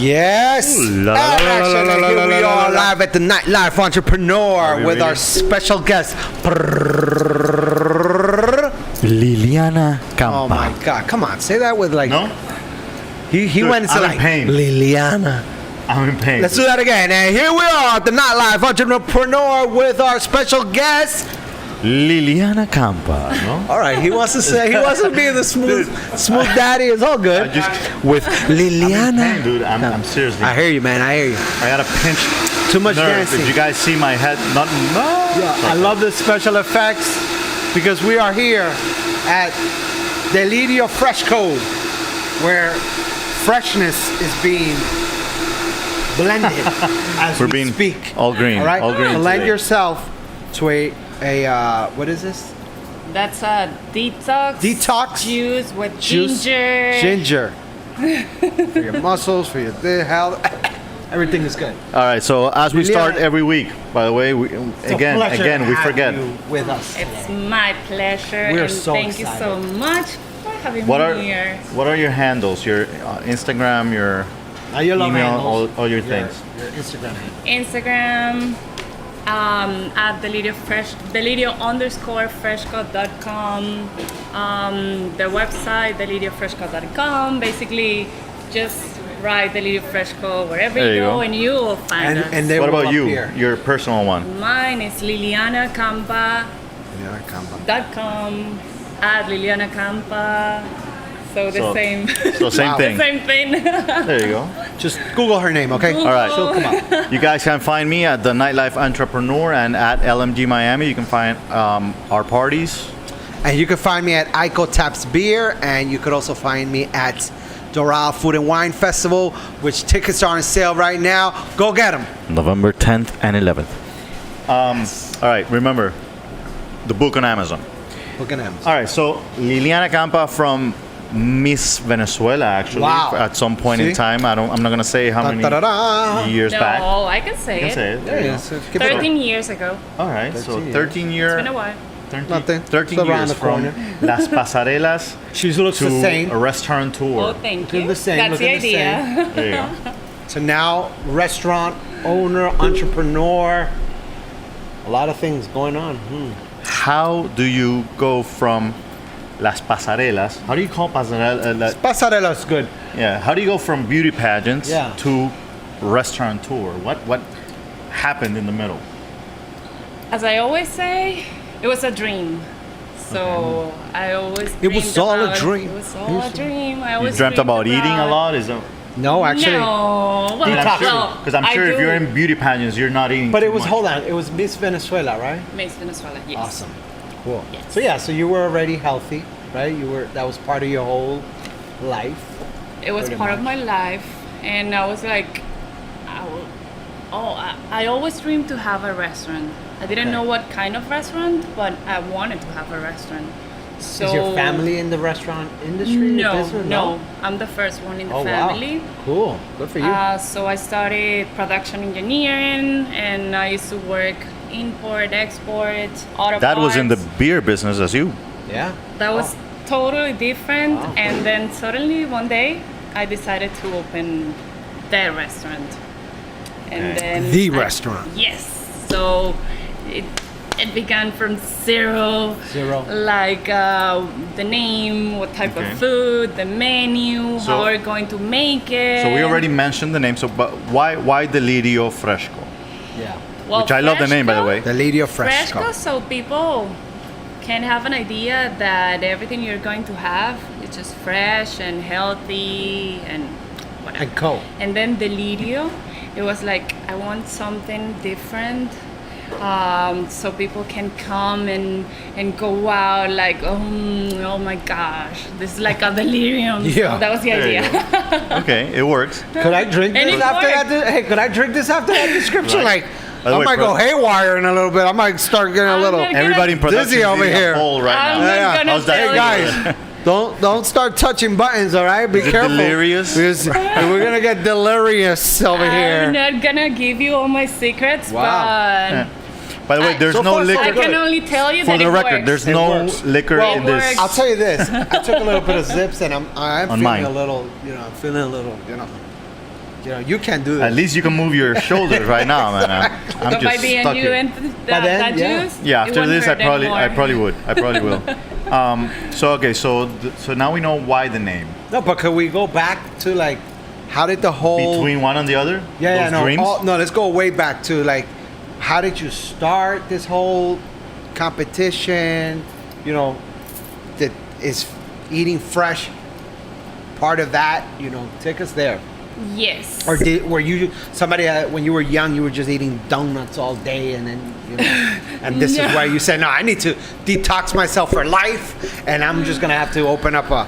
Yes. And actually, here we are live at the Nightlife Entrepreneur with our special guest, Liliana Campa. Oh my God! Come on, say that with like. No. He Dude, went into I'm like in pain. Liliana. I'm in pain. Let's do that again. And here we are at the Nightlife Entrepreneur with our special guest, Liliana Campa. No. All right, he wants to say, he wants to be the smooth daddy. It's all good. With Liliana. I'm in pain, dude. I'm seriously. I hear you, man. I hear you. I got a pinch. Too much nerve. dancing. Did you guys see my head? No. Yeah, I love the special effects because we are here at Delirio Fresh Code, where freshness is being blended as We're we being speak. all green. All right, All green blend today. yourself to a what is this? That's a Detox juice with Juice. ginger. For your muscles, for your health. Everything is good. All right. So as we start every week, by the way, It's a pleasure again, to we have forget. you with us. It's my pleasure. We're and so thank excited. you so much for having What me are here. what are your handles? Your Instagram, your Your love email, handles, all your things. Your Instagram handle. Instagram at Delirio_freshco.com. The website deliriofreshco.com. Basically, just write Delirio Freshco wherever There you you go, go. and you will find us. And they What will about you? appear. Your personal one. Mine is Liliana Campa. Liliana Campa. .com at Liliana Campa. So the same. So same Wow. thing. Same thing. There you go. Just Google her name, okay? All right. She'll come up. You guys can find me at the Nightlife Entrepreneur and at LMG Miami. You can find our parties. And you can find me at Ico Taps Beer, and you could also find me at Doral Food and Wine Festival, which tickets are on sale right now. Go get them. November 10th and 11th. All right. Remember, the book on Amazon. Look at them. All right. So Liliana Campa from Miss Venezuela, actually, Wow. at some point See? in time. I'm not gonna say how many years back. No, I can say You can it. say it. There it is. Give it 13 years ago. All right. So 13 years. 13 years. It's been a while. 13 It's around years the from corner. Las Pasarelas She looks to the same. a restaurant tour. Oh, thank Look you. the same, That's look the the same. idea. There you go. So now, restaurant owner, entrepreneur, a lot of things going on. How do you go from Las Pasarelas? How do you call pasarela? Pasarella's good. Yeah. How do you go from beauty pageants Yeah. to restaurant tour? What happened in the middle? As I always say, it was a dream. So I always It was dreamed all a about- dream. It was all a dream. I You always dreamt about eating a lot? Is that? No, actually. No. Well, Because I'm sure if you're in beauty pageants, you're not eating. But too it was, much. hold on, it was Miss Venezuela, right? Miss Venezuela, yes. Awesome. Cool. Yes. So yeah, so you were already healthy, right? That was part of your whole life. It was Pretty part of much. my life, and I was like, I always dreamed to have a restaurant. I didn't Okay. know what kind of restaurant, but I wanted to have a restaurant. So Is your family in the restaurant industry? No, business? no, I'm the first one in the Oh family. wow. Cool. Good for you. So I started production engineering, and I used to work import, export, auto That was in the parts. beer business as you. Yeah. That was totally different. Wow. And then suddenly one day I decided to open the restaurant. And Okay. then The restaurant. Yes. So it began from zero. Zero. Like the name, what type Okay. of food, the menu, So- how we're going to make it. So we already mentioned the name. So, but why Delirio Fresco? Yeah. Well, Which I love the name, by the way. The Lady of Fresco. Fresco, so people can have an idea that everything you're going to have is just fresh and healthy and whatever. And co. And then Delirio, it was like, I want something different. So people can come and go out like, oh my gosh, this is like a delirium. Yeah. So that was the There you idea. Okay, it works. Could I drink And this it after worked. that? Hey, could I drink this after that description? Right. Like, By the I way, might go bro- haywire in a little bit. I might start getting a I'm little. gonna- Everybody in production Dizzy is over eating a here. bowl right I'm now. not Yeah. gonna How's that? tell Hey you. guys, don't start touching buttons, all right? Be Is it careful. delirious? Because we're gonna get delirious over I'm here. not gonna give you all my secrets, Wow. but Yeah. By the way, there's So no far, so liquor. I good. can only tell you For that the it record, works. there's It no works. liquor Well, in this. I'll tell you this. I took a little bit of zips, and I'm On feeling mine. a little, I'm feeling a little, You know, you can do this. At least you can move your shoulders right now, man. I'm But by just the stuck end, you here. and By then, that yeah. juice. Yeah, it after won't this, hurt I probably anymore. would. I probably will. So now we know why the name. No, but could we go back to like, how did the whole Between one and the other? yeah, Those no, dreams? no, let's go way back to like, how did you start this whole competition? You know, that is eating fresh part of that. You know, take us there. Yes. Or were you somebody when you were young? You were just eating donuts all day, and then you know, and this is where you said, "No, I need to detox myself for life, and I'm just gonna have to open up a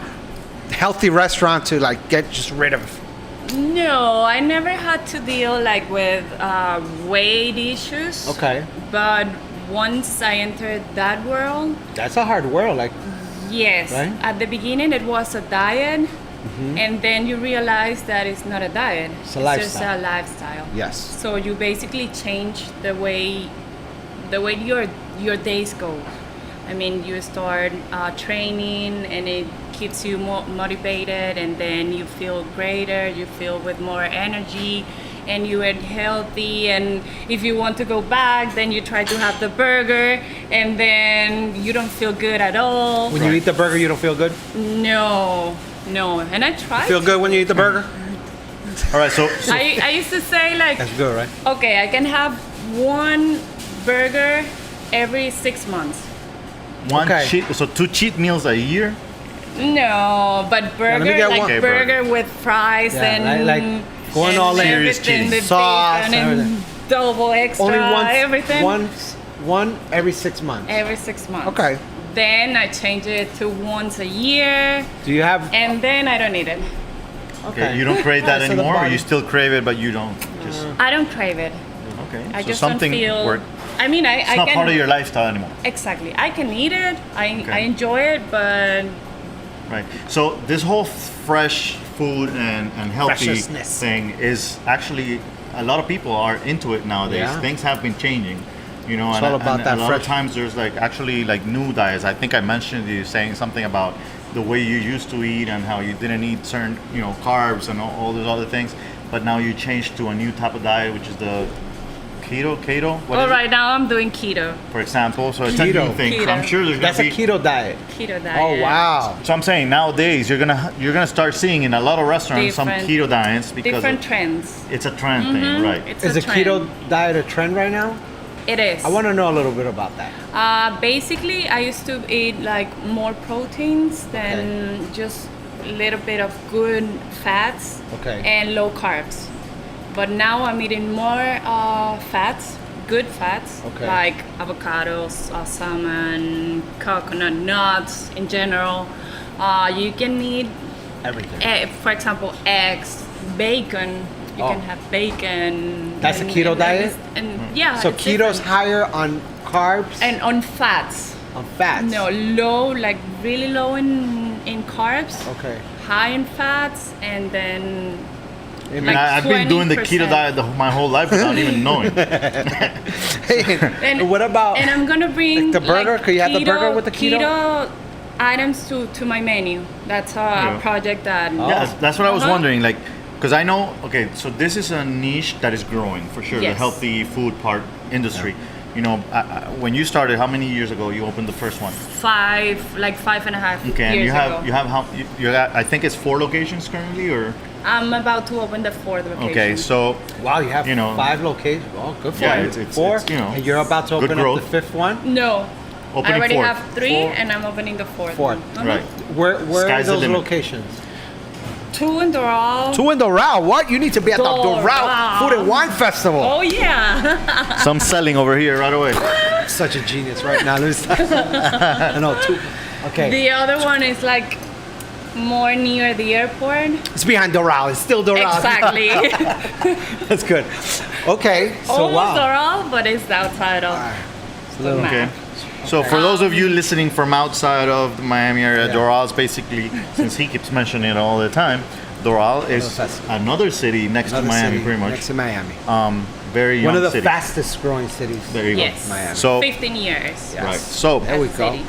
healthy restaurant to like get just rid of." No, I never had to deal like with weight issues. Okay, But once I entered that world, that's a hard world. Like, yes. Right? At the beginning, it was a diet, and then you realize that it's not a diet. It's a just lifestyle. a lifestyle. yes, So you basically change the way your days go. I mean, you start training, and it keeps you more motivated, and then you feel greater. You feel with more energy, and you eat healthy. And if you want to go back, then you try to have the burger, and then you don't feel good at all. when you eat the burger, you don't feel good. No. And I tried. Feel good when you eat the burger. All right, so I used to say like, That's good, right? okay, I can have one burger every 6 months. one okay. so 2 cheat meals a year? No, but let me burger, get like one. Okay, burger with fries Yeah, and like going and all in. Serious everything, cheese. the Sauce bacon and and double extra, Only once, everything. one every 6 months. Every 6 months. Okay. Then I change it to once a year, Do you have? and then I don't eat it. Okay. You don't crave that So the anymore, or body- you still crave it, but you don't just. I don't crave it. Okay. I so just something don't feel. where I mean, it's I not can. part of your lifestyle anymore. Exactly. I can eat it. I Okay. enjoy it, but Right. So this whole fresh food and healthy Freshness. thing is actually a lot of people are into it nowadays. Yeah. Things have been changing. You know, It's and, all about and that a lot fresh- of times there's like actually like new diets. I think I mentioned you saying something about the way you used to eat and how you didn't eat certain, you know, carbs and all those other things, but now you changed to a new type of diet, which is the keto. What well, is it? right now I'm doing keto. For example, so it's a Keto. new thing. So Keto. I'm sure there's That's gonna a be. keto diet. Keto diet. Oh wow. So I'm saying nowadays you're gonna start seeing in a lot of restaurants some Different- keto diets because Different trends. it's a trend thing, right? It's Is a the trend. keto diet a trend right now? It is. I want to know a little bit about that. Basically, I used to eat like more proteins than just a little bit of good fats Okay. and low carbs. But now I'm eating more fats, good fats, Okay. like avocados, salmon, coconut, nuts in general. You can eat, Everything. for example, eggs, bacon. You Oh. can have bacon. That's a keto diet? And yeah. So it's keto's different. higher on carbs And on fats. on fats. No, low, like really low in carbs, Okay. high in fats, and then It And like I've been doing the keto 20%. diet my whole life without even knowing. And what about and I'm gonna bring like the burger? like, Could you have the burger with the keto? items to my menu. That's a Yeah. project that. Yeah, that's what I was Uh-huh. wondering. Like, because I know, okay, so this is a niche that is growing for sure. The Yes. healthy food part industry. You know, when you started, how many years ago you opened the first one? 5.5 Okay, and years you have ago. you have how you're at, I think it's 4 locations currently, or I'm about to open the 4th location. okay, so Wow, you have You know. 5 locations. Oh, good for Yeah, you. it's- 4, you know, and you're about to good open up growth. the 5th one. No, Opening I already 4th. have 3, 4. and I'm opening the 4th. 4th. Uh-huh. right. Where are Sky's the those limit. locations? 2 in Doral. 2 in Doral. What? You need to be at the Doral Doral. Food and Wine Festival. Oh yeah. Some selling over here right away. Such a genius right now, Luis. No, 2. Okay. The other one is like more near the airport. It's behind Doral. It's still Doral. Exactly. That's good. Okay. So Almost wow. Doral, but it's outside of It's a the little- map. Okay. So for those of you listening from outside of the Miami area, Doral is basically, since he keeps mentioning it all the time, Doral is Festival. another city next Another to Miami, city pretty much. Next to Miami. Very young One of the city. fastest growing cities. There you Yes. go. Miami. So 15 years. right. So There we as a go. city.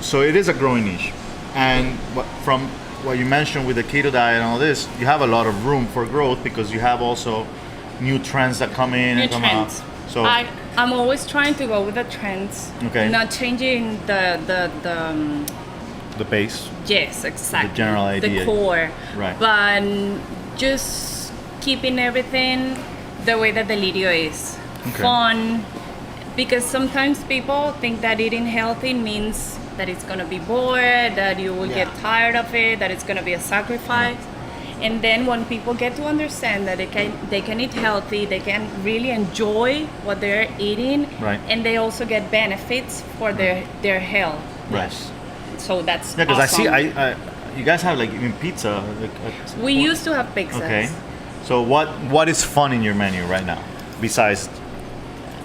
so it is a growing niche, and from what you mentioned with the keto diet and all this, you have a lot of room for growth because you have also new trends that come in New and come trends. out. So I'm always trying to go with the trends. Okay. Not changing the base. yes, exactly. The general idea. The core. Right. But just keeping everything the way that Delirio is. Okay. Fun. Because sometimes people think that eating healthy means that it's gonna be bored, that you will get tired of it, that it's gonna be a sacrifice. And then when people get to understand that they can eat healthy, they can really enjoy what they're eating, Right. and they also get benefits for their health. Right. So that's Yeah, because awesome. I see, you guys have like even pizza. We used to have pizzas. Okay. So what is fun in your menu right now besides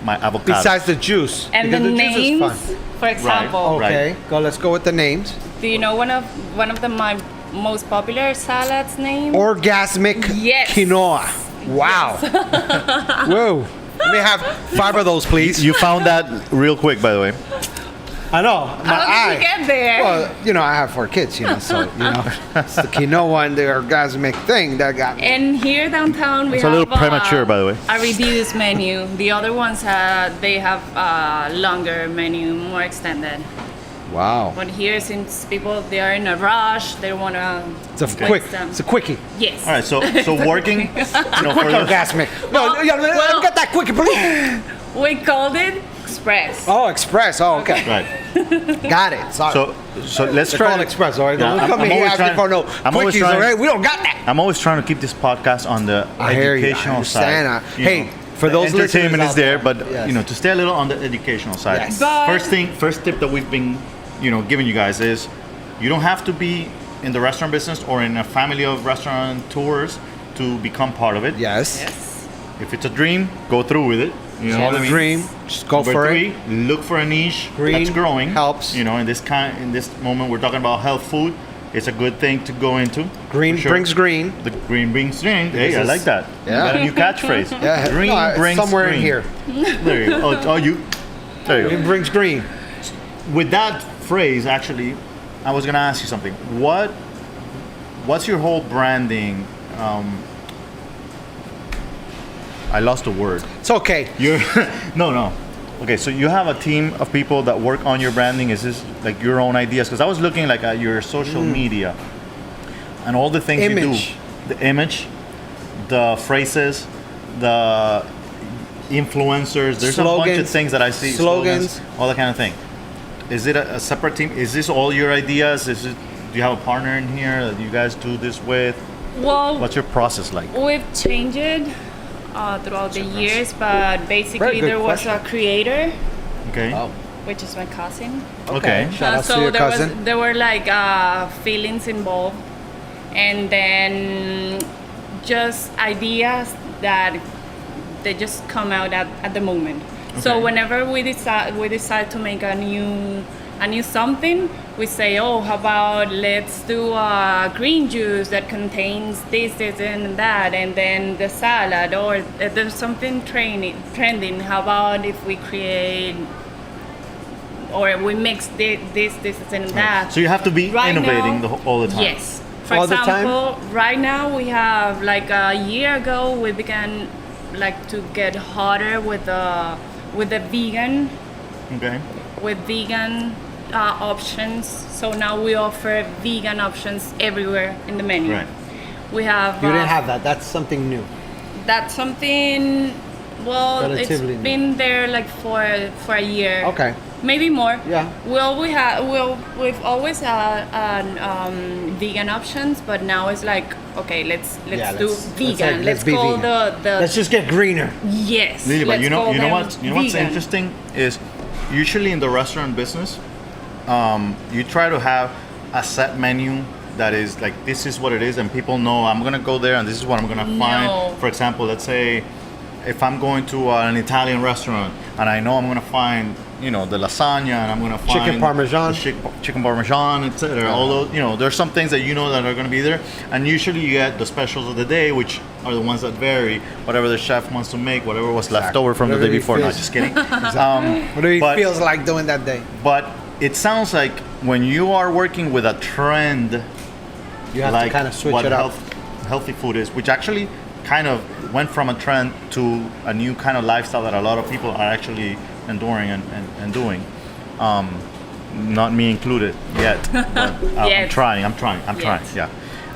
my avocado? Besides the juice. And the because juice is names, fun. for example, Right. Okay, let's go with the names. do you know one of my most popular salads name? Orgasmic Yes. quinoa. Wow. Whoa. Let me have 5 of those, please. You found that real quick, by the way. I know. My How did eye. you get there? Well, I have 4 kids, so, it's the quinoa and the orgasmic thing that got me. And here downtown we It's a have little premature, by the way. a reduced menu. The other ones they have a longer menu, more extended. Wow. But here, since people they are in a rush, they wanna. It's a it's a quickie. Yes. All right, so working, for Quick the- orgasmic. No, let me get that quickie, please. We called it Express. Oh, express. Oh, okay. right. Got it. Sorry. So let's They're try. called express, all right? Yeah, Don't I'm come in here always asking trying- for no I'm always quickies, trying- all right? We don't got that. I'm always trying to keep this podcast on the I hear you. I educational understand. side. Hey, for the those listeners entertainment is out there, there, but yes. to stay a little on the educational side. Yes. But- First tip that we've been, giving you guys is, you don't have to be in the restaurant business or in a family of restauranteurs to become part of it. Yes. Yes. If it's a dream, go through with it. You know It's what I mean? dream. Just go Number for 3, it. look for a niche Green that's growing. helps. In this moment, we're talking about health food. It's a good thing to go into. Green for sure. brings green. The green brings green. Hey, I is- like that. Yeah. You got a new catchphrase. Yeah. Green No, it's brings somewhere green. in here. There you go. There you Green go. brings green. With that phrase, actually, I was gonna ask you something. What's your whole branding? I lost the word. It's okay. You're no. Okay, so you have a team of people that work on your branding. Is this like your own ideas? Because I was looking like at your social media and all the things Image. you do. The image, the phrases, the influencers. There's a bunch of Slogans. things that I see. Slogans. All that kind of thing. Is it a separate team? Is this all your ideas? Do you have a partner in here that you guys do this with? Well, What's your process like? we've changed it throughout the years, but Very basically good there was a question. creator, Okay. Oh. which is my cousin. Okay. Shout out so to your there cousin. there were like feelings involved, and then just ideas that they just come out at the moment. So Okay. whenever we decide to make a new something, we say, oh, how about let's do a green juice that contains this, and that, and then the salad, or if there's something trending. How about if we create or we mix this, and that? So you have to be Right innovating now- all the time. Yes. For All the time? example, right now we have like a year ago we began like to get hotter with the vegan Okay. options. So now we offer vegan options everywhere in the menu. Right. We have You didn't have that. That's something new. that's something. Well, Relatively it's new. been there like for a year. Okay. Maybe more. Yeah. We've always had vegan options, but now it's like, okay, let's Yeah, do vegan. Let's be go vegan. the Let's just get greener. yes. Lily, but let's you know call them what's vegan. interesting is usually in the restaurant business, you try to have a set menu that is like this is what it is, and people know I'm gonna go there and this is what I'm gonna No. find. For example, let's say if I'm going to an Italian restaurant and I know I'm gonna find the lasagna and I'm gonna find Chicken parmesan. the chicken parmesan, etc. All those there's some things that that are gonna be there, and usually you get the specials of the day, which are the ones that vary. Whatever the chef wants to make, whatever was left Exactly. over from Whatever the day he before. No, feels. just kidding. Whatever he but- feels like doing that day. But it sounds like when you are working with a trend You have to kind of switch what it up. healthy food is, which actually kind of went from a trend to a new kind of lifestyle that a lot of people are actually enduring and doing. Not me included yet, but I'm trying. Yeah.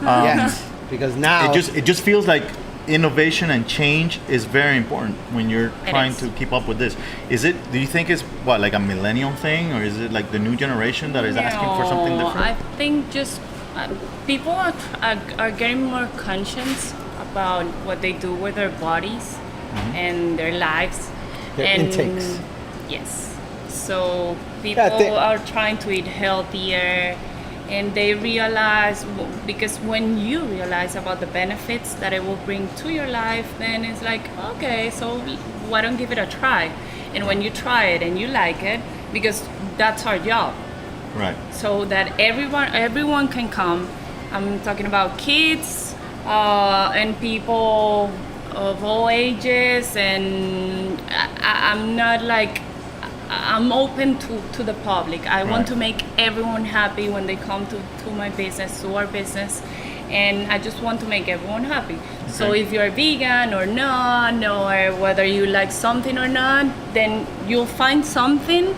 Yes, because now It just feels like innovation and change is very important when you're trying is. to keep up with this. Do you think it's what, like a millennial thing, or is it like the new generation that is asking for something No, different? I think just people are getting more conscious about what they do with their bodies and their lives. Their and intakes. Yes. So people are trying to eat healthier, and they realize, because when you realize about the benefits that it will bring to your life, then it's like, okay, so why don't give it a try? And when you try it and you like it, because that's our job, Right. so that everyone can come. I'm talking about kids and people of all ages, and I'm not like, I'm open to the public. I want to make everyone happy when they come to my business, to our business, and I just want to make everyone happy. So if you're vegan or not, or whether you like something or not, then you'll find something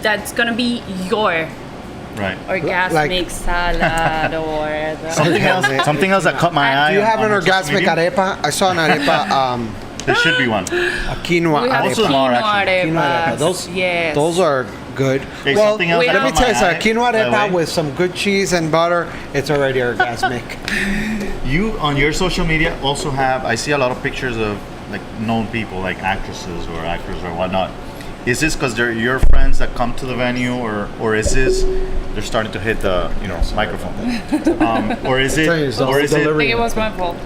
that's gonna be your Right. orgasmic salad or the Something else that caught my eye. do you have on an your social orgasmic media? arepa? I saw an arepa, There should be one. a quinoa we have Also arepa. more, quinoa actually. Quinoa arepa. arepas. Those are good. Hey, Well, something else that let me caught tell you my something. eye, Quinoa by the arepa way. with some good cheese and butter, it's already orgasmic. You on your social media also have, I see a lot of pictures of like known people, like actresses or actors or whatnot. Is this because they're your friends that come to the venue, or is this they're starting to hit the microphone, or is it, Tell you something, or is I it, think it was my fault.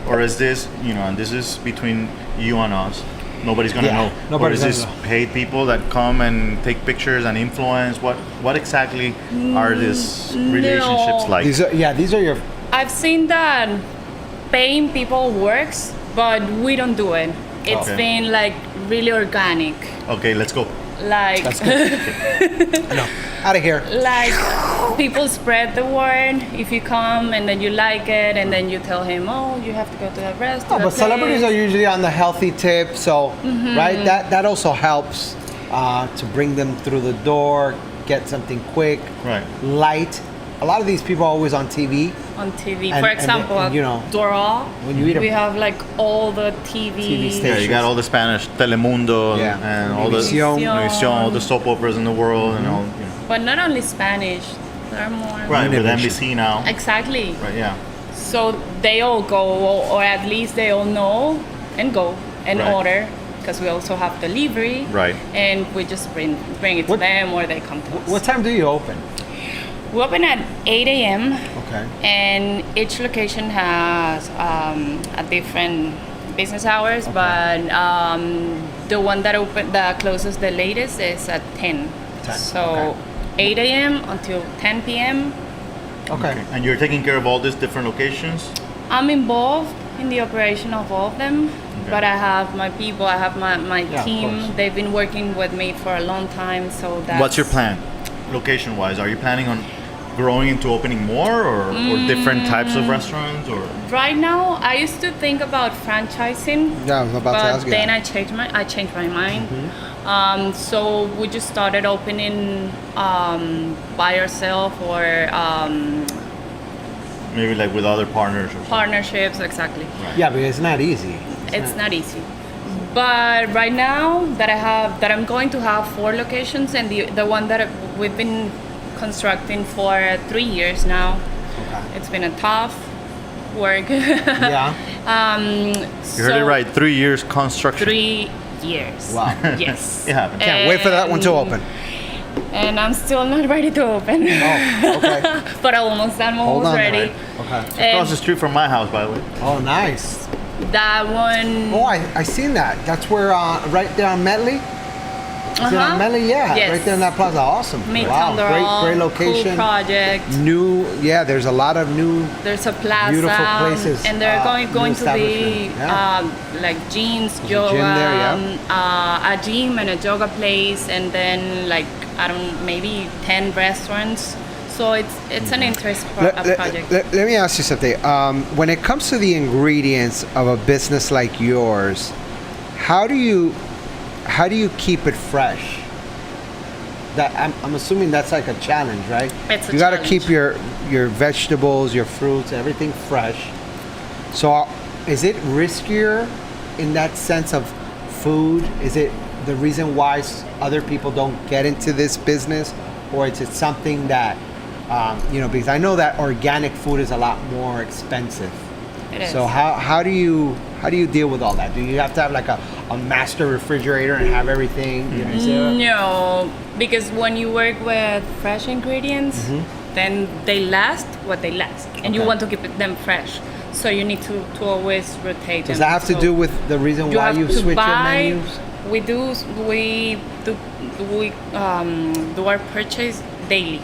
or is this and this is between you and us? Nobody's gonna Yeah, know. nobody's or is gonna this know. paid people that come and take pictures and influence? What exactly are these relationships No. like? These are your. I've seen that paying people works, but we don't do it. It's Okay. been like really organic. Okay, let's go. Like No, out of here. like people spread the word if you come and then you like it, and then you tell him, oh, you have to go to that restaurant. Oh, but celebrities are usually on the healthy tip, so right. That also helps to bring them through the door, get something quick, Right. light. A lot of these people are always on TV. on TV. And- For and example, you know, Dora, when you eat we a- have like all the TV TV Yeah, stations. you got all the Spanish Telemundo Yeah. and all the Univision. Univision, all the soap operas in the world, and all. But not only Spanish, there are more. Right, with Univision. NBC now. Exactly. Right, yeah. So they all go, or at least they all know and go and Right. order, because we also have delivery. Right. And we just bring it to What- them, or they come to us. What time do you open? We open at 8 a.m. Okay. and each location has a different business hours, but the one that closes the latest is at 10. 10, So okay. 8 a.m. until 10 p.m. Okay. And you're taking care of all these different locations? I'm involved in the operation of all of them, but I have my people, I have my Yeah, of team. course. They've been working with me for a long time, so that's... What's your plan, location-wise? Are you planning on growing into opening more, or different types of restaurants, or? Right now, I used to think about franchising. Yeah, I was about to but ask you then that. I changed my mind. So we just started opening by ourselves, or Maybe like with other partners or something? partnerships. Exactly. Yeah, but it's not easy. It's not easy. But right now that I'm going to have 4 locations, and the one that we've been constructing for 3 years now. Okay. It's been a tough work. Yeah. You heard it right, 3 years construction. 3 years. Wow. Yes. It happened. Can't wait for that one to open. And I'm still not ready to open. Oh, okay. But almost, I'm Hold almost on. ready. Okay. Across the street from my house, by the way. Oh, nice. That one. Oh, I seen that. That's where right there on Medley. Is it on Medley? Yeah, Yes. right there in that plaza. Awesome. Midtown, they're all great location. Cool project. New, yeah. There's a lot of new. There's a plaza. Beautiful places, And they're new going to be establishment. Yeah. like gyms, There's a yoga, gym there, yeah. a gym and a yoga place, and then like, I don't maybe 10 restaurants. So it's an interest project. Let me ask you something. When it comes to the ingredients of a business like yours, how do you keep it fresh? That I'm assuming that's like a challenge, right? It's a you got to challenge. keep your vegetables, your fruits, everything fresh. So is it riskier in that sense of food? Is it the reason why other people don't get into this business, or is it something that because I know that organic food is a lot more expensive. It is. So how do you deal with all that? Do you have to have like a master refrigerator and have everything? No, because when you work with fresh ingredients, then they last what they last, and you Okay. want to keep them fresh. So you need to always rotate. Does them. that have to So do with the reason why have you to switch your buy- menus? We do our purchase daily.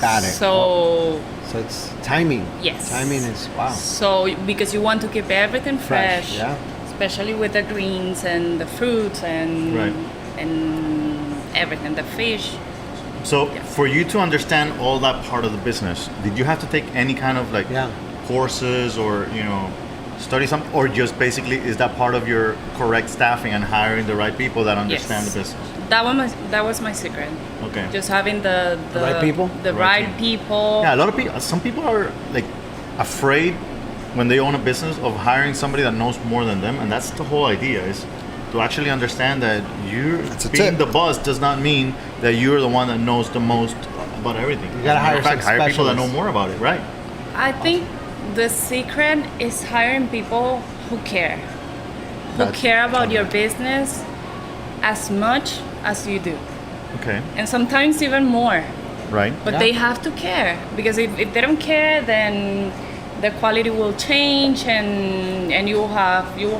Got it. So So it's timing. yes. Timing is wow. So because you want to keep everything fresh, Yeah. especially with the greens and the fruits and Right. and everything, the fish. So Yeah. for you to understand all that part of the business, did you have to take any kind of like Yeah. courses or study something, or just basically is that part of your correct staffing and hiring the right people that understand Yes. the business? That was my secret. Okay. Just having the right people? the Right right people. Yeah, a lot of people. Some people are like afraid when they own a business of hiring somebody that knows more than them, and that's the whole idea: is to actually understand that That's a being tip. the boss does not mean that you're the one that knows the most about everything. You gotta As a matter of hire fact, some hire people that know specialists. more about it, right? I think the secret is hiring people who care. Who That's- care about your business as much as you do. Okay, And sometimes even more. right. But Yeah. they have to care, because if they don't care, then the quality will change and you will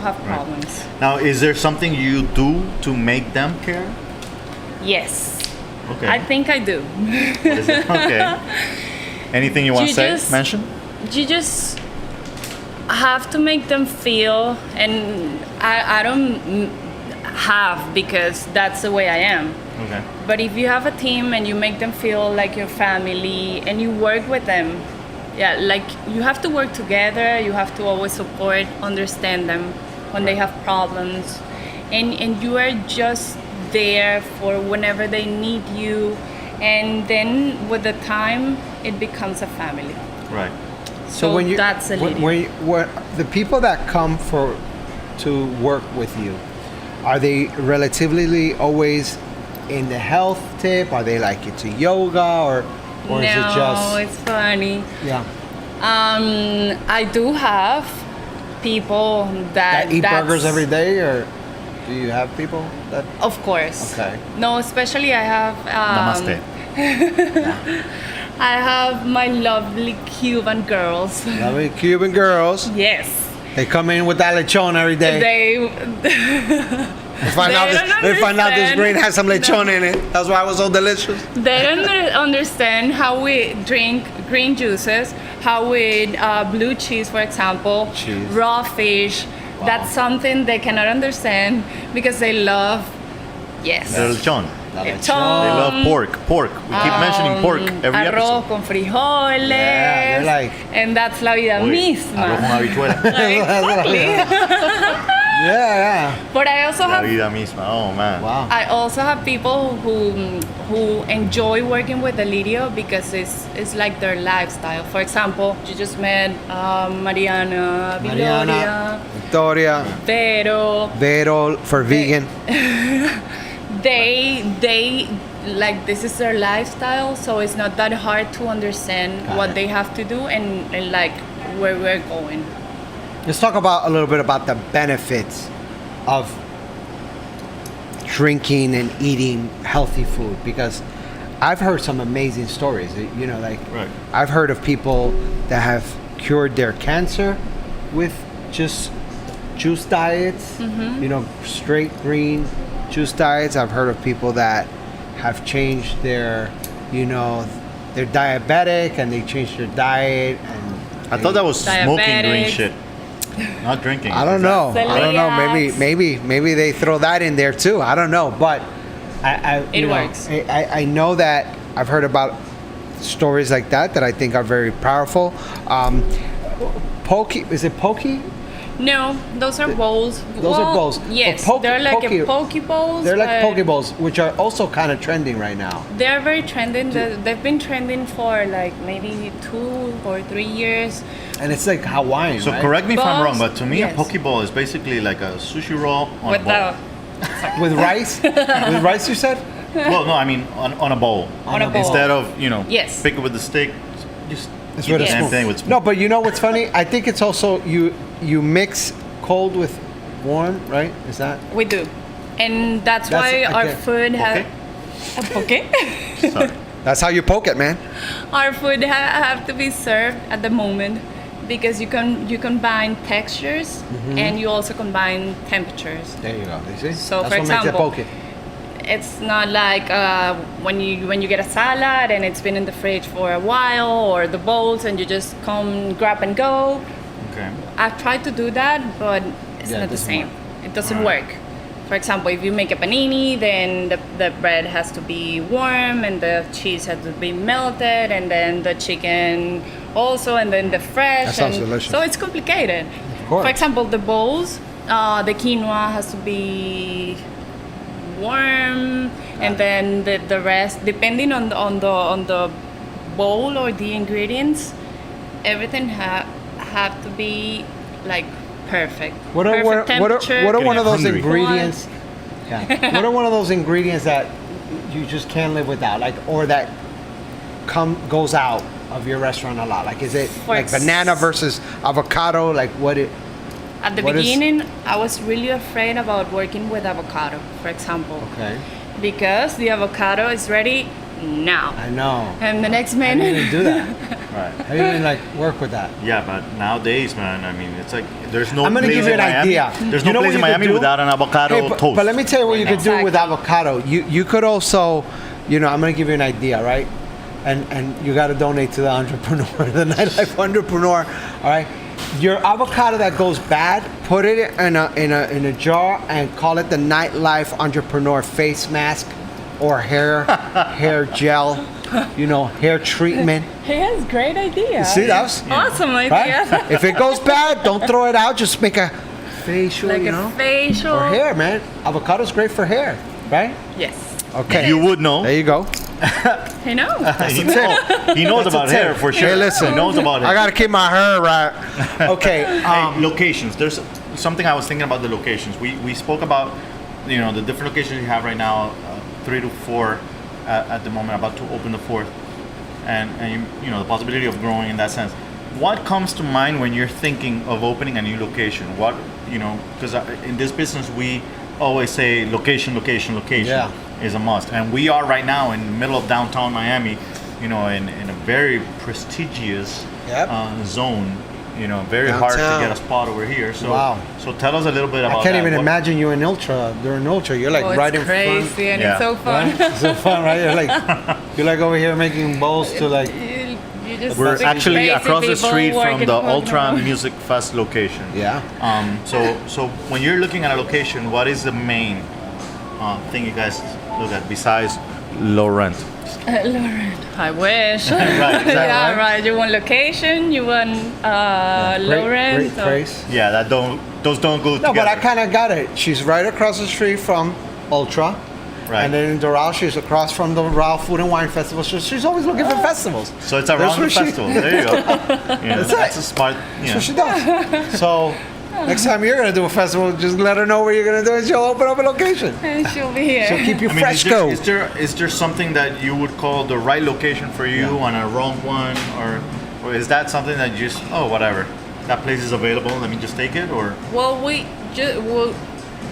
have problems. Now, is there something you do to make them care? Yes. Okay. I think I do. What is it? Okay. Anything you want to You say? just- Mention? You just have to make them feel, and I don't have, because that's the way I am. Okay. But if you have a team and you make them feel like your family and you work with them, yeah, like you have to work together, you have to always support, understand them when they have problems, and you are just there for whenever they need you, and then with the time it becomes a family. Right. So when you that's a leader. when the people that come to work with you, are they relatively always in the health tip? Are they like into yoga or is it just it's funny. yeah I do have people that eat that's- burgers every day, or do you have people that? Of course. Okay. No, especially I have. Namaste. I have my lovely Cuban girls. Lovely Cuban girls. Yes. They come in with that lechon every day. They find they out don't they find out this understand. grain has some lechon in it. That's why it was so delicious. They don't understand how we drink green juices, how we blue cheese, for example, Cheese. raw fish. Wow. That's something they cannot understand because they love. Yes. El lechon. La Lechon. lechon. They love pork. Pork. We keep mentioning pork every Arroz episode. con frijoles. Yeah, they're like- and that's la vida Oye, misma. arroz con habichuela. Exactly. Yeah, But I also La have vida misma. Oh man. Wow. I also have people who enjoy working with Delirio because it's like their lifestyle. For example, you just met Mariana, Victoria, Victoria, Vero. for vegan. They like, this is their lifestyle, so it's not that hard to understand Got what it. they have to do and like where we're going. Let's talk about a little bit about the benefits of drinking and eating healthy food, because I've heard some amazing stories. You know, like Right. I've heard of people that have cured their cancer with just juice diets. You know, straight green juice diets. I've heard of people that have changed their, they're diabetic and they changed their diet. And I thought that was smoking green Diabetic. shit, not drinking. I don't know. I don't know. Celiacs. Maybe they throw that in there too. I don't know. But It works. I know that I've heard about stories like that I think are very powerful. Pokey, is it pokey? No, those are bowls. Those are bowls. Yes, Oh, they're like a poke bowls. They're like poke bowls, which are also kind of trending right now. They're very trending. They've been trending for like maybe 2 or 3 years. And it's like Hawaiian, So right? correct me if I'm Balls, wrong, but to me yes. a poke bowl is basically like a sushi roll on a With bowl. With rice? With rice, you said? Well, no, I mean on a bowl. On a bowl. Instead of Yes. pick it with the stick, just It's eat with the a damn spoon. thing with spoon. No, but you know what's funny? I think it's also you mix cold with warm, right? Is that? We do, and that's why That's- our okay. food has. Okay. Sorry. That's how you poke it, man. Our food have to be served at the moment because you combine textures and you also combine temperatures. There you go. You see? So, That's for what makes it example, poke it. It's not like when you get a salad and it's been in the fridge for a while, or the bowls and you just come grab and go. Okay. I've tried to do that, but it's Yeah, it not the doesn't same. work. It doesn't Alright. work. For example, if you make a panini, then the bread has to be warm and the cheese has to be melted, and then the chicken also, and then the fresh. That sounds and delicious. So it's complicated. course. For example, the bowls, the quinoa has to be warm, and then the rest, depending on the bowl or the ingredients, everything have to be like perfect. What are Perfect temperature. what are one of those Hungry. ingredients? Yeah. What are one of those ingredients that you just can't live without, like, or that goes out of your restaurant a lot? Like, is it For like ex- banana versus avocado? Like, what it? At the what is- beginning, I was really afraid about working with avocado, for example, Okay. because the avocado is ready now, I know. and the next How do you minute. even do that? Right. How do you even like work with that? Yeah, but nowadays, man, I mean, it's like there's no I'm gonna place give you in an Miami. idea. There's You no know place what in you could Miami do? without an avocado Hey, toast. but let me tell you what you Right could do with Exactly. avocado. You could also, I'm gonna give you an idea, right? And you got to donate to the entrepreneur, the Nightlife Entrepreneur. All right. Your avocado that goes bad, put it in a jar and call it the Nightlife Entrepreneur face mask or hair gel, hair treatment. He has great ideas. See, that's Awesome right. idea. If it goes bad, don't throw it out. Just make a facial, Like a facial. or hair, man. Avocado's great for hair, right? Yes. Okay. You would know. There you go. I know. He knows about That's a hair tip. for sure. Hey, listen. He knows about it. I gotta keep my hair right. Okay. Hey, locations. There's something I was thinking about the locations. We spoke about the different locations you have right now, 3 to 4 at the moment, about to open the 4th, and the possibility of growing in that sense. What comes to mind when you're thinking of opening a new location? What because in this business we always say location Yeah. is a must, and we are right now in the middle of downtown Miami, in a very prestigious Yep. zone. Very hard to Downtown. get a spot over here. So, Wow. so tell us a little bit about I can't that. even What- imagine you in Ultra during Ultra. You're like Oh, right it's in crazy front. and Yeah. it's so fun. Right? It's so fun, right? You're like over here making bowls to like. You just We're see actually crazy across the people street from working the for Ultra them. Music Fest location. Yeah. So when you're looking at a location, what is the main thing you guys look at besides low rent? Lauren, I wish. Right, exactly, Yeah, right? right. You want location, you want low rent. Great so- place. Yeah, those don't go No, together. but I kind of got it. She's right across the street from Ultra. Right. And then in Doral, she's across from the Doral Food and Wine Festival. She's always looking for festivals. So it's That's around the where she- festival. There you go. That's a smart. That's what she does. So next time you're gonna do a festival, just let her know where you're gonna do it. She'll open up a location. And she'll be here. She'll keep you I mean, fresco. is there something that you would call the right location for you and a wrong one, or is that something that you just whatever, that place is available, let me just take it, or Well, we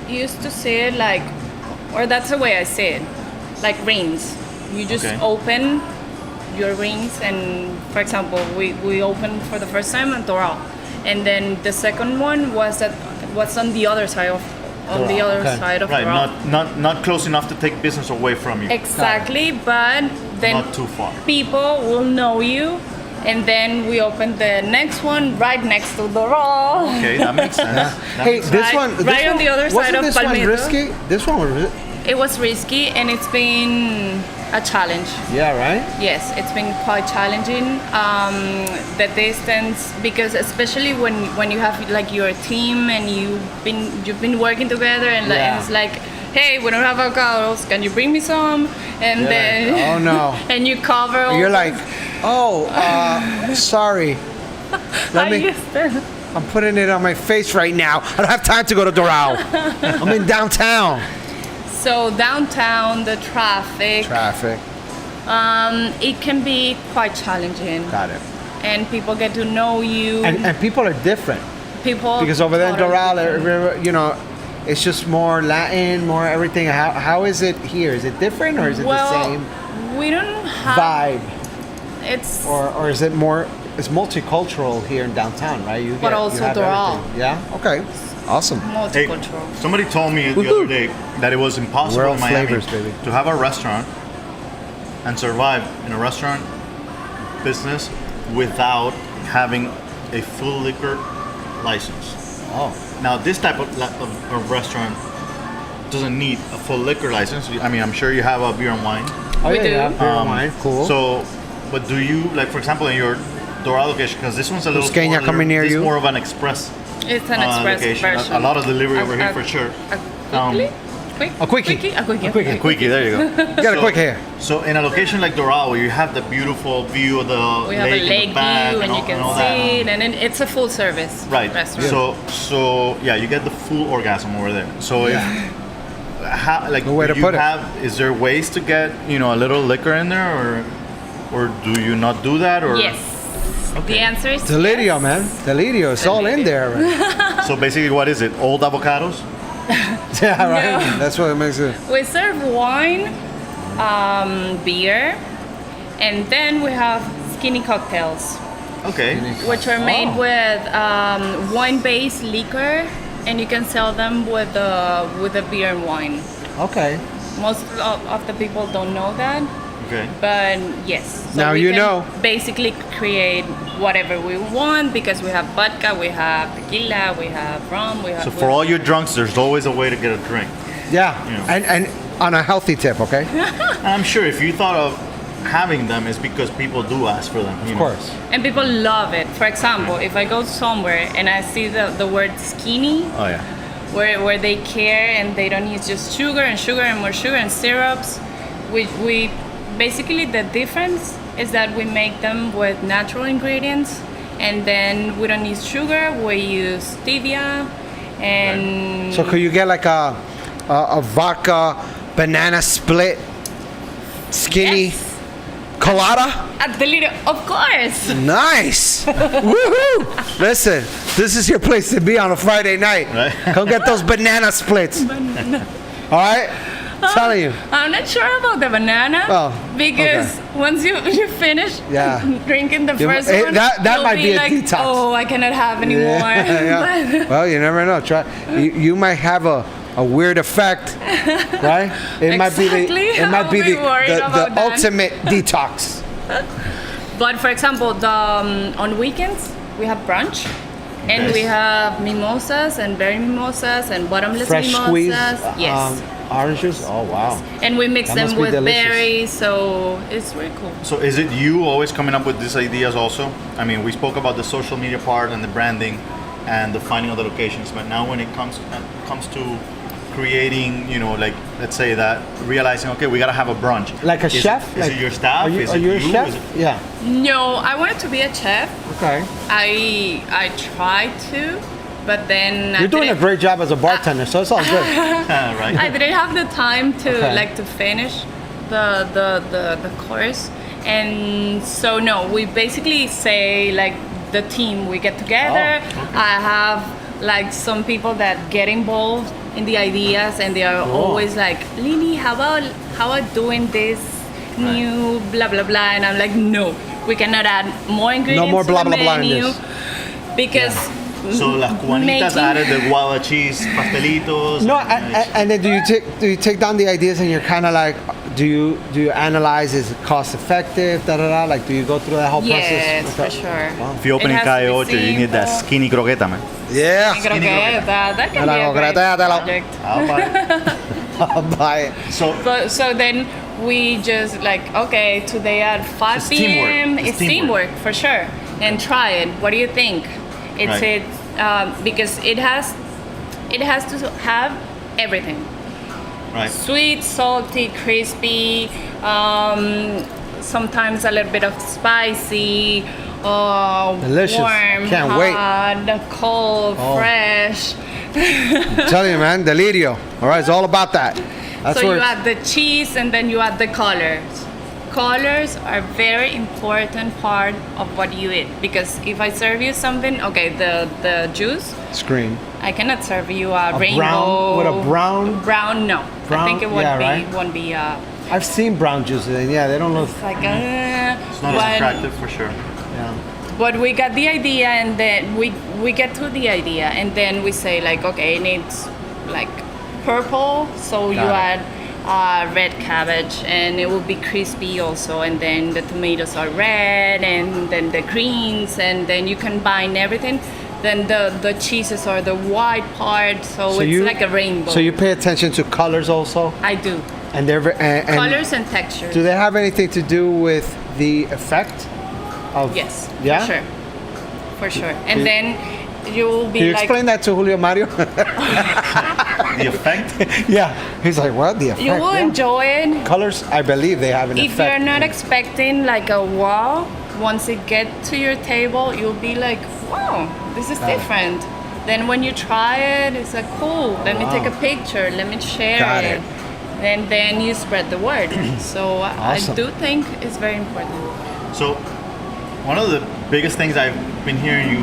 used to say it like, or that's the way I say it, like rings. You just Okay. open your rings, and for example, we opened for the first time in Doral, and then the second one was on the other side of Doral, okay. side of right, Doral. not close enough to take business away from you, Exactly, but then not too far. people will know you, and then we open the next one right next to Doral. Okay, that makes sense. That Hey, makes this Right- one, right on the other side wasn't of this one Palmetto. risky? This one was it was risky, and it's been a challenge. Yeah, right? Yes, it's been quite challenging. The distance, because especially when you have like your team and you've been working together, and, like, and it's like, hey, we don't have avocados, can you bring me some? And then like, oh no. and you cover. All You're like, oh, sorry. I'm putting it on my face right now. I don't have time to go to Doral. I'm in downtown. So downtown, the traffic. It can be quite challenging. Got it. And people get to know you. And people are different. Because over there in Doral, you know, it's just more Latin, more everything. How is it here? Is it different, or is it the same? We don't have vibe. It's or is it more? It's multicultural here in downtown, right? But also Doral. Yeah. Okay. Awesome. Multicultural. Hey, somebody told me the other day that it was impossible in Miami to have a restaurant and survive in a restaurant business without having a full liquor license. Oh. Now, this type of restaurant doesn't need a full liquor license. I mean, I'm sure you have a beer and wine. Oh, we do. Yeah, beer and wine. Cool. So, but do you, like, for example, in your Doral location, because this one's a little Busqueña coming near you. It's more of an express. It's an express location. version. A lot of delivery over here for sure. A quickie. A quickie, there you go. You got a quick here. So in a location like Doral, where you have the beautiful view of the we have a lake in the back view, and you can see it, and then it's a full service restaurant. So yeah, you get the full orgasm over there. So is there ways to get a little liquor in there, or do you not do that, or? Yes. Okay. The answer is Delirio, yes. man. Delirio, it's all in there. Right? So basically, what is it? Old avocados? Yeah, right. No. That's what it makes it. We serve wine, beer, and then we have skinny cocktails. Okay. Which are made with wine-based liquor, and you can sell them with the beer and wine. Okay. Most of the people don't know that. Okay. But yes. So now we can basically create whatever we want, because we have vodka, we have tequila, we have rum, we have. So for all your drunks, there's always a way to get a drink. Yeah. And on a healthy tip, okay? I'm sure if you thought of having them, it's because people do ask for them. Of course. And people love it. For example, if I go somewhere and I see the word skinny. Oh yeah. Where they care and they don't use just sugar and more sugar and syrups, we basically, the difference is that we make them with natural ingredients, and then we don't use sugar, we use stevia. And so could you get like a vodka banana split skinny colada at Delirio, of course. Nice. Woohoo. Listen, this is your place to be on a Friday night. Right. Come get those banana splits. All right. Telling you. I'm not sure about the banana because once you finish drinking the first one, that might be a like, detox. Oh, I cannot have any more. Well, you never know. Try. You might have a weird effect, right? It might be the ultimate detox. But for example, on weekends we have brunch. And we have mimosas and berry mimosas and bottomless fresh mimosas. Squeeze, yes. Orange juice? Oh, wow. And we mix them with berries, so it's really cool. So is it you always coming up with these ideas also? I mean, we spoke about the social media part and the branding and the finding of the locations, but now when it comes to creating, like, let's say that, realizing, okay, we gotta have a brunch. Like a chef? Is it your staff? Are you a chef? Yeah. No, I wanted to be a chef. Okay. I tried to, but then you're doing a great job as a bartender, so it's all good. Right. I didn't have the time to finish the course, and so no, we basically say like the team, we get together. I have like some people that get involved in the ideas, and they are always like, Lily, how about doing this new blah blah blah, and I'm like, no, we cannot add more ingredients. No more blah blah blah in this. Because so las cubanitas added the guava cheese pastelitos. No, and then do you take down the ideas and you're kind of like, do you analyze, is it cost effective, like do you go through that whole process? Yes, for sure. Wow. If you open in Calle 8, you need that skinny croqueta, man. Yeah. Skinny croqueta, that can be a great project. I'll buy it. So then we just like, okay, today at 5 It's p.m. teamwork. It's teamwork for sure. And try it. What do you think? It's Right. because it has to have everything. Right. Sweet, salty, crispy, sometimes a little bit of spicy, Delicious. warm, Can't wait. hot, cold, fresh. I'm telling you, man, Delirio. All right, it's all about that. That's So where you it's- add the cheese and then you add the colors. Colors are very important part of what you eat, because if I serve you something, okay, the juice, screen. I cannot serve you a rainbow. brown- with a brown- Brown, no. Brown, I think it won't yeah, be right? won't be. I've seen brown juices, and yeah, they don't look. It's like It's not as attractive for sure. Yeah. But we got the idea, and then we get to the idea, and then we say like, okay, it needs like purple, so you Got it. add red cabbage, and it will be crispy also, and then the tomatoes are red, and then the greens, and then you combine everything. Then the cheeses are the white part, so it's like a rainbow. So you pay attention to colors also, I do. and they're and Colors and textures. do they have anything to do with the effect of? Yes, Yeah. for sure. For sure. And you- then you will be Can you like, explain that to Julio Mario? The effect. Yeah, he's like, what the effect? you will Yeah. enjoy it. Colors, I believe they have an If effect. you're not expecting like a wow, once it get to your table, you'll be like, wow, this is different. Then when you try it, it's like, cool, let me take a picture, let me share Got it. it. And then you spread the word. So Awesome. I do think it's very important. So, one of the biggest things I've been hearing you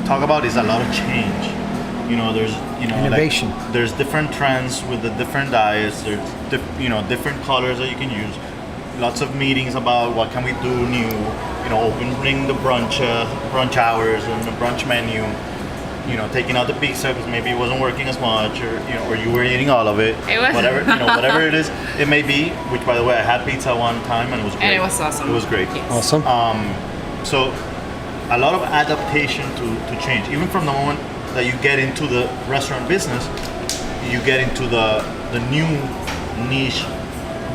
talk about is a lot of change. You know, there's Innovation. Like, there's different trends with the different diets. There's different colors that you can use. Lots of meetings about what can we do new. You know, opening the brunch hours and the brunch menu. You know, taking out the pizza because maybe it wasn't working as much, or you were eating all of it. It was- whatever it is, it may be. Which, by the way, I had pizza one time and it was great. And it was awesome. It was great. Yes. Awesome. So, a lot of adaptation to change. Even from the moment that you get into the restaurant business, you get into the new niche,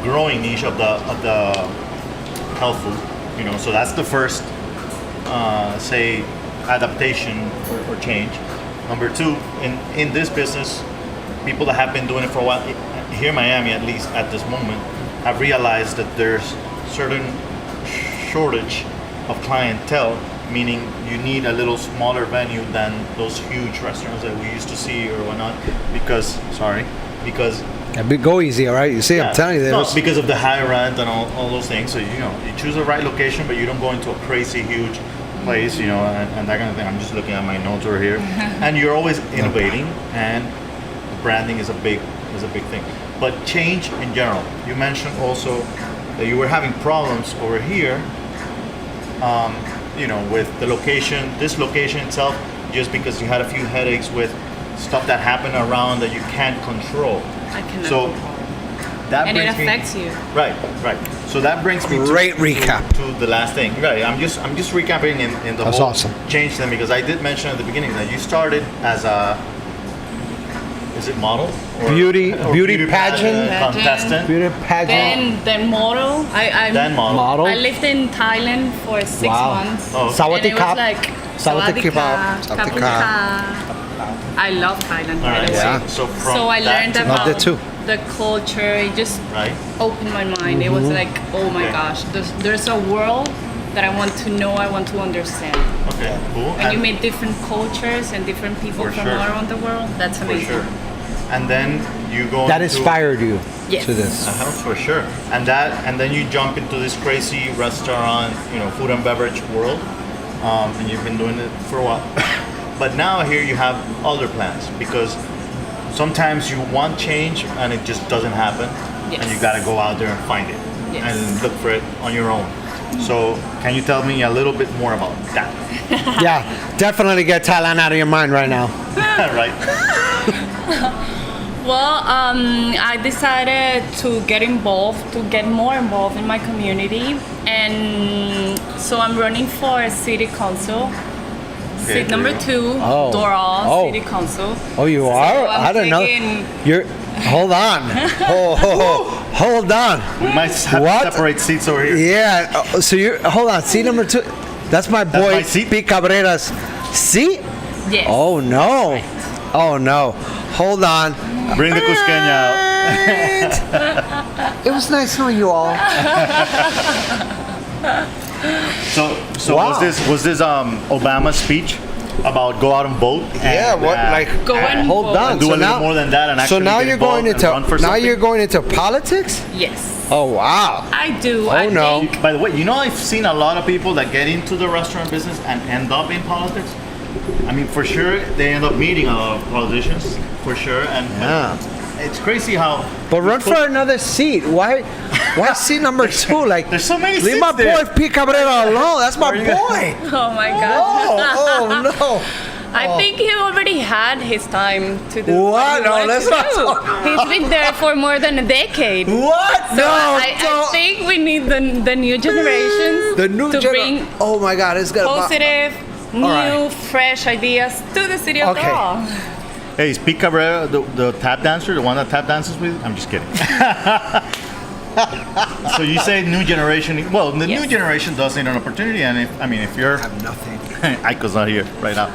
growing niche of the health food. You know, so that's the first, say, adaptation or change. Number two, in this business, people that have been doing it for a while, here in Miami at least at this moment, have realized that there's certain shortage of clientele, meaning you need a little smaller venue than those huge restaurants that we used to see or whatnot, because Yeah, go easy, all right? You see, yeah, I'm telling you, no, there's because of the high rent and all those things. So you choose the right location, but you don't go into a crazy huge place, and that kind of thing. I'm just looking at my notes over here, and you're always innovating, and branding is a big thing. But change in general. You mentioned also that you were having problems over here, with the location, this location itself, just because you had a few headaches with stuff that happened around that you can't control. I cannot So control. that And it brings me- affects you. Right. So that brings me Great to, recap. to the last thing. Right. I'm just recapping in the That's whole awesome. change thing, because I did mention at the beginning that you started as a, is it model? Beauty pageant? contestant. beauty pageant. Then model. Then model. Model. I lived in Thailand for 6 Wow. months. Oh. Sawadee And it was kap. like Sawadee kebab. Sawadee Kapulka. I love Thailand, All by right. the way. Yeah. So from So I that learned to about Loved it too. the culture. It just right. opened my mind. It was like, oh my Okay. gosh, there's a world that I want to know, I want to understand. Okay. Cool. When you meet different cultures and different people For from sure. all around the world, that's for amazing. sure. And then you go. That into- inspired you Yes. to this. For sure. And then you jump into this crazy restaurant, food and beverage world, and you've been doing it for a while. But now here you have other plans, because sometimes you want change and it just doesn't happen, Yes. and you got to go out there and find it Yes. and look for it on your own. So can you tell me a little bit more about that? Yeah, definitely get Thailand out of your mind right now. Right. Well, I decided to get more involved in my community, and so I'm running for city council. Okay, Seat number there you 2, Oh. Doral Oh. City Council. Oh, you are? I'm I don't know. taking- You're Hold on. Hold on. We might have What? to separate seats over here. Yeah. So you hold on. Seat number 2. That's my boy my seat? Pete Cabrera's seat. Yes. Oh no. Oh no. Hold on. Bring the Cusqueña out. It was nice knowing you all. So Wow. was this Obama's speech about go out and vote? Yeah. And, What like? Go and Hold vote. on. do So a little now, more than that and so actually now get you're involved going and run for into now something? you're going into politics. Yes. Oh wow. I do. Oh, I no. think By the way, you know I've seen a lot of people that get into the restaurant business and end up in politics. I mean, for sure, they end up meeting a lot of politicians, for sure. And Yeah. it's crazy how. But run for another seat. Why seat number 2? Like There's so many leave seats my there. boy Pete Cabrera alone. That's my Where you boy. Oh my Oh, God. oh no. I think he already had his time to do What? what he No, wanted let's to not do. talk. He's been there for more than a decade. What? So No, I don't. think we need the new generations The new to bring Oh my God, it's gonna. positive, new, right. fresh ideas to the city of Okay. Doral. Hey, is Pete Cabrera the tap dancer, the one that tap dances with? I'm just kidding. So you say new generation. Well, the new Yes. generation does need an opportunity, and if you're, I have nothing. Ico's not here right now.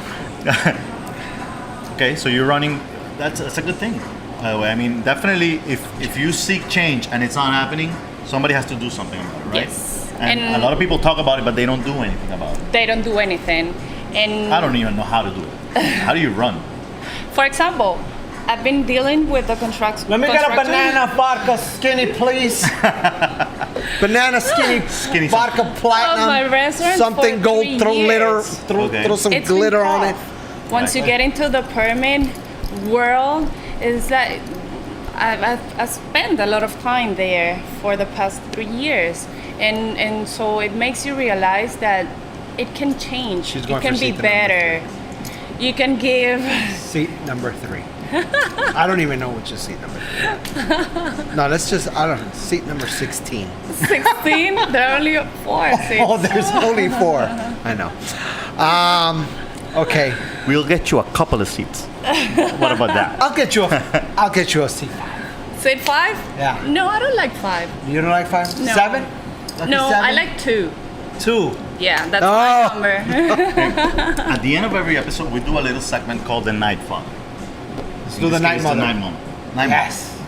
Okay, so you're running. That's a good thing. By the way, I mean, definitely, if you seek change and it's not happening, somebody has to do something about it, right? Yes. And a And lot of people talk about it, but they don't do anything about it. they don't do anything. And I don't even know how to do it. How do you run? for example, I've been dealing with the construction. Let me get a banana vodka skinny, please. Banana skinny vodka platinum. my restaurant Something for gold. 3 Throw glitter. years. Okay. Throw some It's been glitter on it. tough. Once you get into the permit world, is that I've spent a lot of time there for the past 3 years, and so it makes you realize that it can change. She's It going can for be seat number better. You can give. Seat number 3. I don't even know which is seat number 3. No, let's just, I don't know, seat number 16. 16. There are only 4 seats. Oh, there's only 4. I know. Okay, We'll get you a couple of seats. What about that? I'll get you a seat. Seat 5? Yeah. No, I don't like 5. You don't like 5? No. 7? Lucky No, 7? I like 2. 2. Yeah, that's Oh. my number. At the end of every episode, we do a little segment called the Night Fog. Let's do the night mother. Night mom. Night Yes. mom.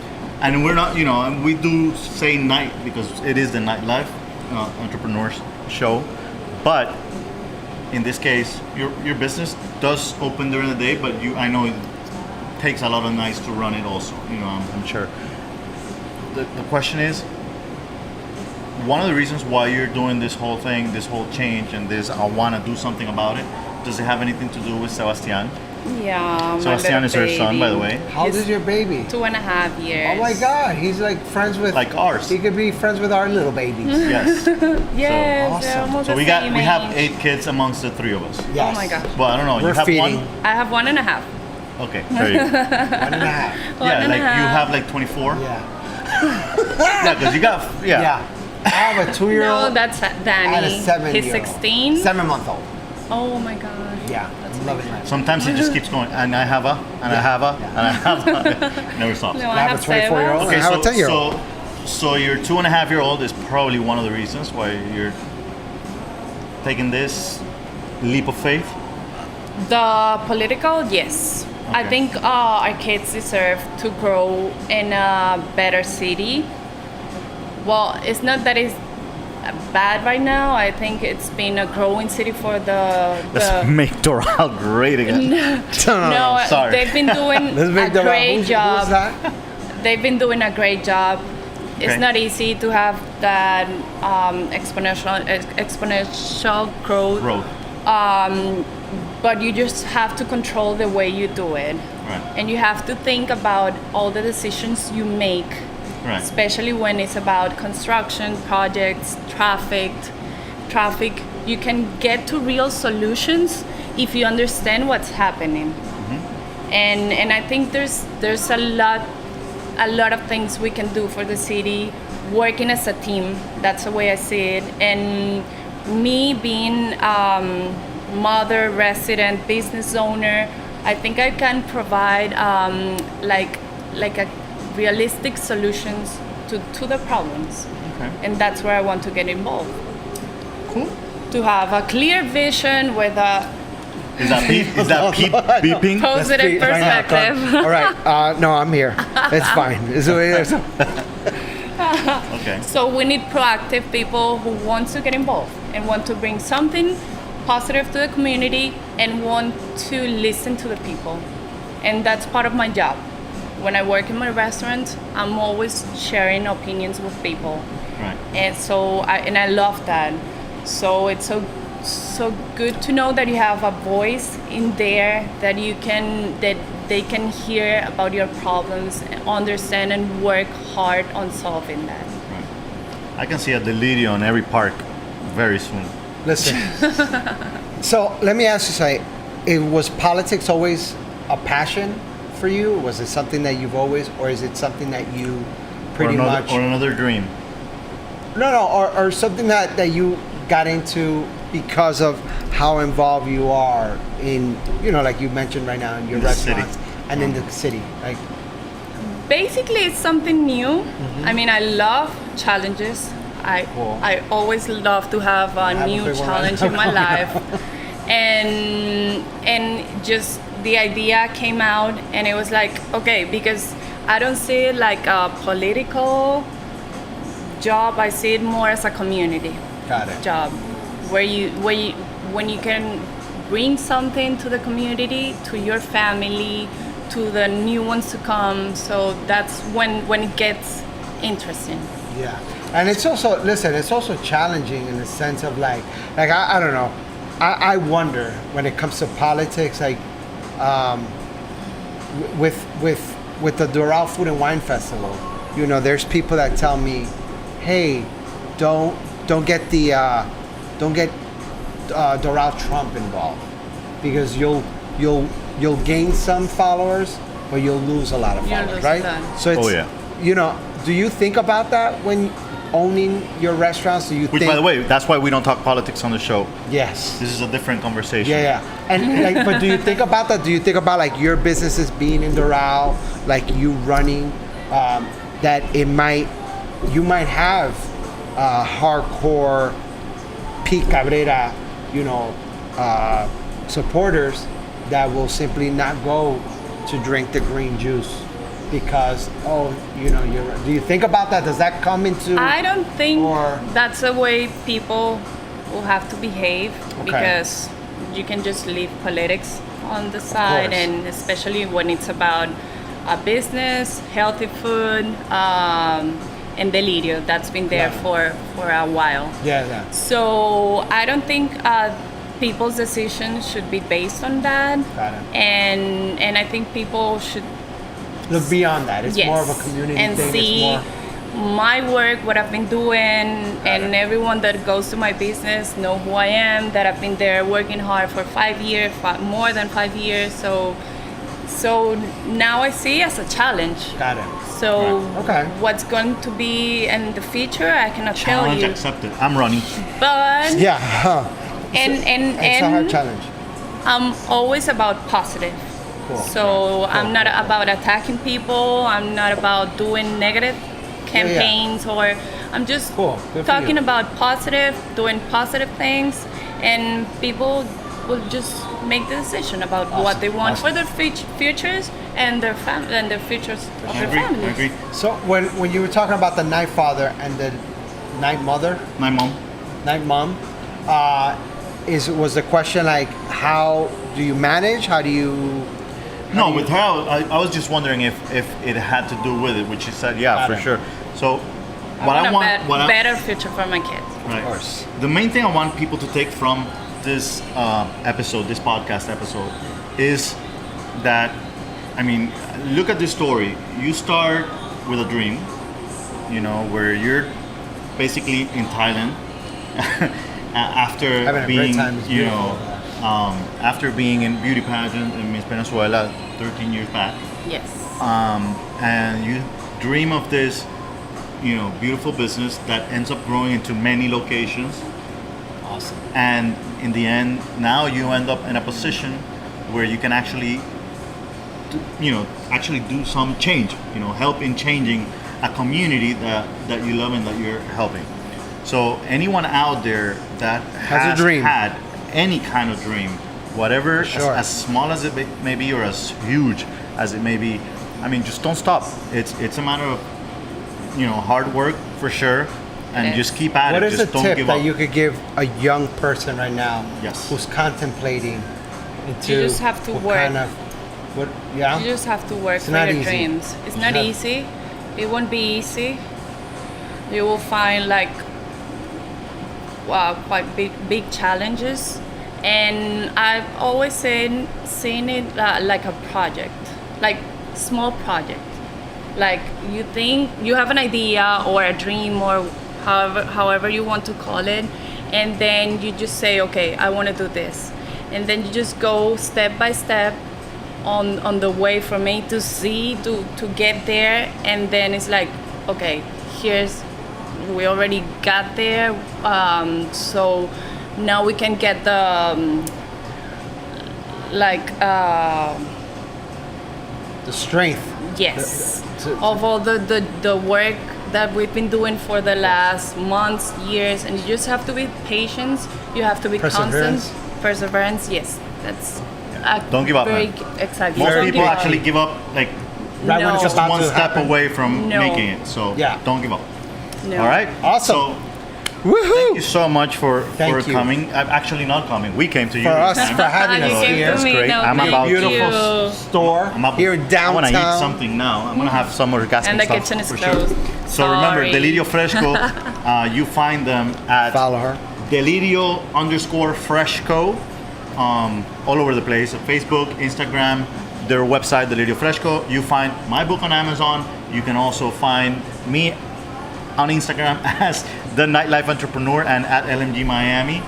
And we're not, and we do say night because it is the Nightlife Entrepreneurs show. But in this case, your business does open during the day, but I know it takes a lot of nights to run it also. I'm sure. The question is, one of the reasons why you're doing this whole thing, this whole change, and this I want to do something about it, does it have anything to do with Sebastian? Yeah, Sebastian my is her son, baby. by the way. How old is your baby? 2.5 years. Oh my God, he's like friends with Like ours. He could be friends with our little babies. Yes. Yes, awesome. they're almost So the we same have age. 8 kids amongst the 3 of us. Yes. Oh my gosh. Well, I don't know. We're you have feeding. one. I have 1.5. Okay, there you go. 1.5. Yeah, like you have like 24. Yeah. Yeah, because you got Yeah. I have a 2-year-old. No, that's Danny. and a 7-year-old. He's 16. 7-month-old. Oh my god. Yeah. I'm loving life. Sometimes it just keeps going, and I have a, and I have a, and I have a. Never stops. No, I I have have a 24-year-old. Sebas. I have a 10-year-old. So your 2.5-year-old is probably one of the reasons why you're taking this leap of faith. The political, yes. I Okay. think our kids deserve to grow in a better city. Well, it's not that it's bad right now. I think it's been a growing city for Let's the make Doral great again. no, sorry. they've been doing Let's make a the great who's job. that? They've been doing a great job. It's Okay. not easy to have that exponential growth, Road. but you just have to control the way you do it, Right. and you have to think about all the decisions you make, Right. especially when it's about construction projects, traffic. You can get to real solutions if you understand what's happening. And I think there's a lot of things we can do for the city, working as a team. That's the way I see it. And me being mother, resident, business owner, I think I can provide like a realistic solutions to the problems. Okay. And that's where I want to get involved. Cool. To have a clear vision with a Is that beeping? positive Right now, perspective. all right. No, I'm here. It's fine. Okay. So we need proactive people who want to get involved and want to bring something positive to the community and want to listen to the people. And that's part of my job. When I work in my restaurant, I'm always sharing opinions with people. Right. And so I love that. So it's so good to know that you have a voice in there that they can hear about your problems, understand and work hard on solving that. Right. I can see a Delirio in every park very soon. Listen. So let me ask you something. Was politics always a passion for you? Was it something that you've always, or is it something that you pretty much... Or another dream. No, or something that you got into because of how involved you are in, like you mentioned right now in your In the city. restaurants and in the city. Like, Basically, it's something new. I mean, I love challenges. Cool. I always love to have a have a new big one challenge right in my now. life. And just the idea came out and it was like, okay, because I don't see it like a political job, I see it more as a community got it. job when you can bring something to the community, to your family, to the new ones to come. So that's when it gets interesting. Yeah, and it's also, listen, it's also challenging in the sense of like I don't know. I wonder when it comes to politics, like with the Doral Food and Wine Festival, there's people that tell me, hey, don't get Doral Trump involved because you'll gain some followers, but you'll lose a lot of You'll followers, lose right? that. So it's, Oh, yeah. Do you think about that when owning your restaurants? Do you Which, think? by the way, that's why we don't talk politics on the show. Yes. This is a different conversation. Yeah. And but do you think about that? Do you think about like your businesses being in Doral, like you running, that you might have hardcore Pete Cabrera, supporters that will simply not go to drink the green juice because do you think about that? Does that come into? I don't think Or- that's the way people will have to behave because you can just leave politics on the side, course. and especially when it's about a business, healthy food, and Delirio. That's been there Right. for a while. Yeah. So I don't think people's decisions should be based on that. Got it. And I think people should Look beyond that. It's more of a community and thing. see It's more. my work, what I've been doing, and it. everyone that goes to my business know who I am, that I've been there working hard for 5 years, more than 5 years. So now I see as a challenge. Got it. So Right. Okay. what's going to be in the future, I cannot tell Challenge you. accepted. I'm running. But Yeah. Huh. It's a hard and challenge. I'm always about positive. Cool. So I'm not about attacking people. I'm not about doing negative campaigns, or I'm just Cool. Good for talking you. about positive, doing positive things, and people will just make the decision about what they want for their futures and their futures of I their agree. families. I agree. So when you were talking about the night father and the night mother, My mom. night mom, was the question like, how do you manage? How do you? No, with her, I was just wondering if it had to do with it, which she said, yeah, Got for it. sure. So, I what I want a want, better future for my kids. right. Of course. The main thing I want people to take from this episode, this podcast episode, is that, I mean, look at this story. You start with a dream, where you're basically in Thailand after Having a great being, time. It's beautiful. after being in beauty pageant in Miss Venezuela 13 years back. Yes. And you dream of this, beautiful business that ends up growing into many locations. Awesome. And in the end, now you end up in a position where you can actually, actually do some change, help in changing a community that you love and that you're helping. So anyone out there that has a dream, had any kind of dream, whatever, as small as it may be or as huge as it may be, I mean, just don't stop. It's a matter of hard work for sure, and just keep at it. What is just a don't tip give that up. you could give a young person right now who's contemplating into You just have to work. You just have to work for your dreams. It's not easy. It won't be easy. You will find quite big challenges, and I've always seen it like a project, like small project. Like you think you have an idea or a dream or however you want to call it, and then you just say, okay, I want to do this, and then you just go step by step on the way from A to Z to get there, and then it's like, okay, we already got there, so now we can get the the strength. Yes, of all the work that we've been doing for the last months, years, and you just have to be patient. You have to be constant. Perseverance. Yes, that's. Don't give up. Exactly. Most people actually give up right when it's just about one to step happen. away from making it. So don't give up. No. All right. Awesome. So, woohoo! thank you so much for Thank you. coming. I'm actually not coming. We came to you. For us, this time. for having You us came here. to me. great. No, I'm thank about Beautiful you. store here in I downtown. want to eat something now. I'm gonna have some orgasmic And the stuff kitchen is for closed. Sure. So remember, Sorry. Delirio Fresco. You find them at Follow her. Delirio_Fresco, all over the place. Facebook, Instagram, their website, Delirio Fresco. You find my book on Amazon. You can also find me on Instagram as the Nightlife Entrepreneur and at LMG Miami.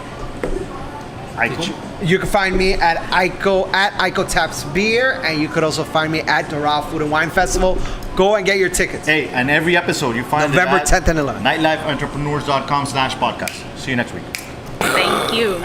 Ico. You can find me at Ico Taps Beer, and you could also find me at Doral Food and Wine Festival. Go and get your tickets. Hey, and every episode you find November it at 10th and 11th. nightlifeentrepreneurs.com/podcast. See you next week. Thank you.